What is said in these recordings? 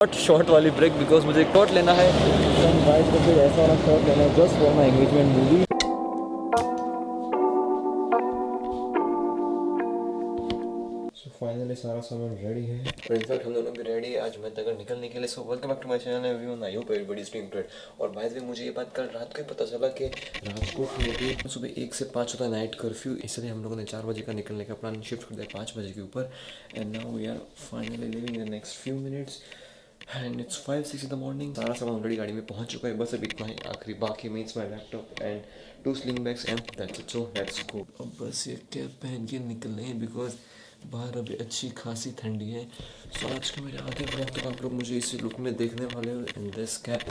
Short वाली break because मुझे एक शॉट लेना है। सनराइज को फिर ऐसा वाला शॉट लेना है just for my engagement movie. Finally सारा सामान रेडी है और इनफैक्ट हम दोनों भी रेडी है आज मैं तक निकलने के लिए। So welcome back to my channel everyone, I hope everybody is doing great. और भाई भी मुझे ये बात कल रात को ही पता चला कि राजकोट में भी सुबह 1 से 5 होता है नाइट कर्फ्यू, इसलिए हम लोगों ने 4 बजे का निकलने का प्लान शिफ्ट कर दिया 5 बजे के ऊपर। And now we are finally living in the next few minutes and it's 5-6 in the morning. सारा सामान ऑलरेडी गाड़ी में पहुंच चुका है, बस अब इतना ही आखिरी बाकी means my laptop and 2 sling bags and that's it. So let's गो। अब बस ये कैप पहन के निकलने हैं बिकॉज बाहर अभी अच्छी खासी ठंडी है। सो आज के मेरे आगे ब्लॉग तक आप लोग मुझे इसी लुक में देखने वाले हो इन दिस कैप।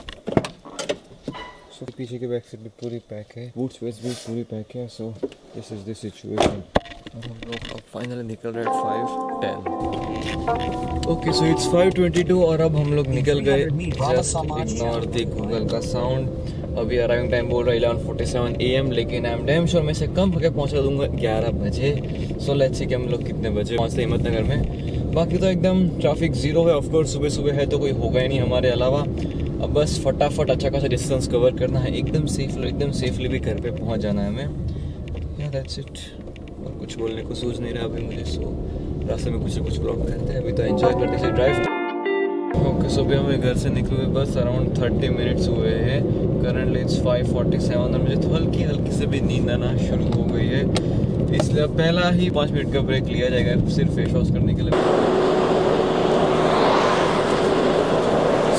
सो पीछे के बैक सीट भी पूरी पैक है, बूट्स वेस्ट भी पूरी पैक है। So this is the situation. और हम लोग अब फाइनली निकल रहे हैं 5:10। ओके सो इट्स 5:22 और अब हम लोग निकल गए। जस्ट इग्नोर द गूगल का साउंड। अभी अराइविंग टाइम बोल रहा है 11:47 AM, लेकिन आई एम डैम श्योर मैं से कम होकर पहुंचा दूंगा 11 बजे। सो लेट्स सी कि हम लोग कितने बजे पहुंचते हिम्मतनगर में। बाकी तो एकदम ट्रैफिक जीरो है, ऑफकोर्स सुबह सुबह है तो कोई होगा ही नहीं हमारे अलावा। अब बस फटाफट अच्छा खासा डिस्टेंस कवर करना है, एकदम सेफली भी घर पे पहुंच जाना है हमें। या दैट्स इट। और कुछ बोलने को सोच नहीं रहा अभी मुझे। सो रास्ते में कुछ ना कुछ व्लॉग करते हैं, अभी तो एंजॉय करते हैं ड्राइव। ओके सो अभी हमें घर से निकले हुए बस अराउंड 30 मिनट्स हुए हैं। करंटली इट्स 5:47 और मुझे तो हल्की से भी नींद आना शुरू हो गई है, इसलिए पहला ही 5 मिनट का ब्रेक लिया जाएगा सिर्फ फेस वॉश करने के लिए।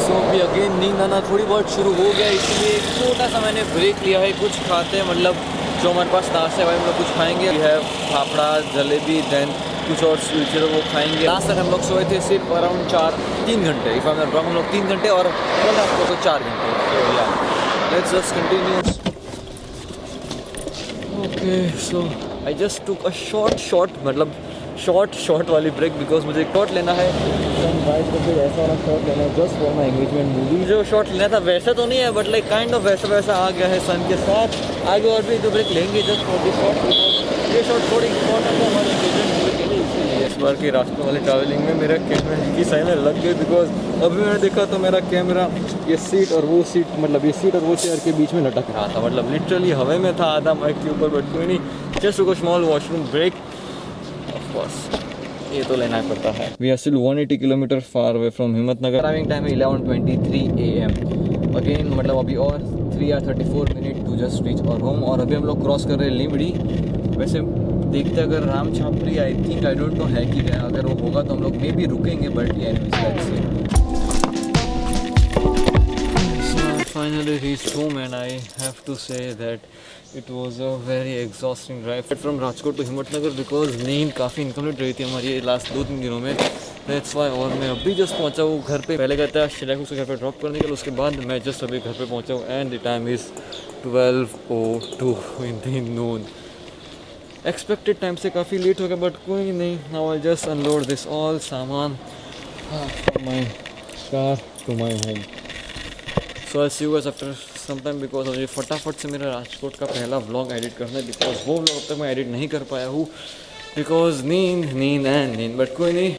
सो अभी अगेन नींद आना थोड़ी बहुत शुरू हो गया, इसलिए एक छोटा सा मैंने ब्रेक लिया है। कुछ खाते हैं, मतलब जो हमारे पास नाश्ता है भाई हम लोग कुछ खाएंगे। We have fafda, jalebi, then कुछ और स्वीट्स है वो खाएंगे। लास्ट तक हम लोग सोए थे सिर्फ अराउंड 3 घंटे, if I am not wrong हम लोग 3 घंटे और कल रात को तो 4 घंटे। तो या let's just continue. Okay so I just took a short वाली ब्रेक बिकॉज मुझे एक शॉट लेना है। सनराइज को फिर ऐसा वाला शॉट लेना है just for my engagement movie. जो शॉट लेना था वैसा तो नहीं है बट लाइक काइंड ऑफ वैसा आ गया है सन के साथ। आगे और भी एक दो ब्रेक लेंगे just for this shot because ये शॉट थोड़ी इंपॉर्टेंट है हमारे एंगेजमेंट मूवी के लिए। इसीलिए इस बार की रास्तों वाली ट्रैवलिंग में मेरा कैमरे की साइन लग गई बिकॉज अभी मैंने देखा तो मेरा कैमरा ये सीट और वो सीट, मतलब ये सीट और वो चेयर के बीच में लटक रहा था, मतलब लिटरली हवा में था आधा माइक के ऊपर। बट कोई नहीं, just took a small washroom break. Of course ये तो लेना पड़ता है। We are still 180 kilometre far away from Himmatnagar. Arriving time है 11:23 AM। अगेन मतलब अभी और 3 hours 34 minutes to just reach our home. और अभी हम लोग क्रॉस कर रहे हैं लिमड़ी। वैसे देखते अगर Ram Chhapri I think I don't know है कि क्या, अगर वो होगा तो हम लोग मे भी रुकेंगे but finally reached home and I have to say that it was a very exhausting drive from Rajkot to Himatnagar because नींद काफ़ी इनकम्प्लीट रही थी हमारी लास्ट 2-3 दिनों में। That's why और मैं अभी जस्ट पहुंचा हूँ घर पे। पहले कहता है शिला को उसके घर पे ड्रॉप करने के लिए, उसके बाद मैं जस्ट अभी घर पे पहुंचा हूँ and the time is 12:02 in the noon। Expected time से काफ़ी लेट हो गया बट कोई नहीं। Now I just unload this all सामान from my car to my home. So I see you guys after some time because मुझे फटाफट से मेरा राजकोट का पहला व्लॉग एडिट करना है बिकॉज वो व्लॉग अब तक मैं एडिट नहीं कर पाया हूँ बिकॉज नींद बट कोई नहीं।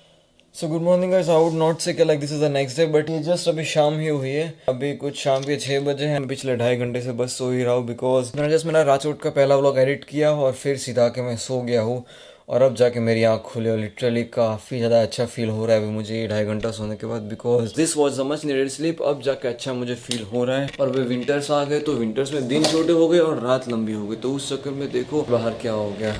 So good morning guys, I would not say like this is the next day but ये जस्ट अभी शाम ही हुई है। अभी कुछ शाम के 6 बजे हैं। पिछले 2.5 घंटे से बस सो ही रहा हूँ बिकॉज मैंने जस्ट मेरा राजकोट का पहला व्लॉग एडिट किया और फिर सीधा के मैं सो गया हूँ और अब जाके मेरी आँख खुली और लिटरली काफ़ी ज़्यादा अच्छा फील हो रहा है अभी मुझे 2.5 घंटा सोने के बाद because this was a much needed sleep. अब जाके अच्छा मुझे फील हो रहा है। और वे विंटर्स आ गए तो विंटर्स में दिन छोटे हो गए और रात लंबी हो गई, तो उस चक्कर में देखो बाहर क्या हो गया।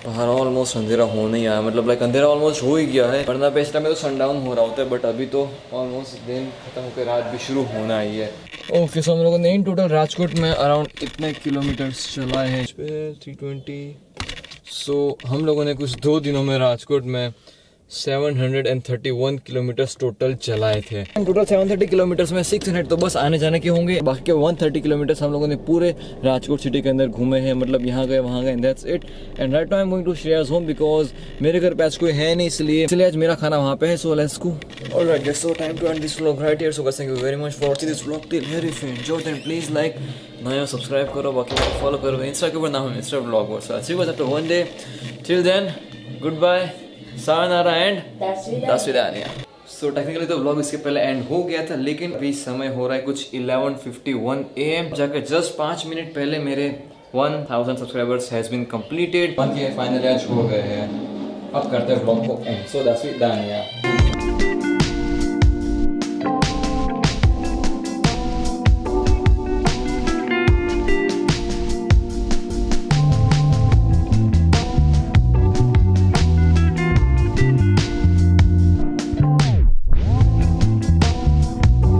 बाहर ऑलमोस्ट अंधेरा होने ही आया, मतलब लाइक अंधेरा ऑलमोस्ट हो ही गया है, वरना पे इस टाइम में तो सनडाउन हो रहा होता है बट अभी तो ऑलमोस्ट दिन खत्म होकर रात भी शुरू होना ही है। ओके सो हम लोगों ने इन टोटल राजकोट में अराउंड इतने किलोमीटर्स चलाए हैं 320। सो हम लोगों ने कुछ 2 दिनों में राजकोट में 731 किलोमीटर्स टोटल चलाए थे। टोटल 730 किलोमीटर्स में 600 तो बस आने जाने के होंगे, बाकी के 130 किलोमीटर्स हम लोगों ने पूरे राजकोट सिटी के अंदर घूमे हैं, मतलब यहाँ गए वहाँ गए। That's it. And right now I am going to Shreyas home because मेरे घर पे आज कोई है नहीं, इसलिए आज मेरा खाना वहाँ पे है। So let's go. Alright guys, so time to end this vlog right here. So guys thank you very much for watching this vlog till here. If you enjoyed then please like, नया subscribe करो, बाकी follow करो insta के ऊपर, नाम है insta vlog. So see you guys after one day. Till then goodbye, sayonara and dasvidaniya. So technically तो vlog इसके पहले एंड हो गया था, लेकिन अभी समय हो रहा है कुछ 11:51 AM। जाकर जस्ट 5 मिनट पहले मेरे 1000 subscribers has been completed. 1K finally आज हो गए हैं। अब करते हैं व्लॉग को end. So that's it, done यार।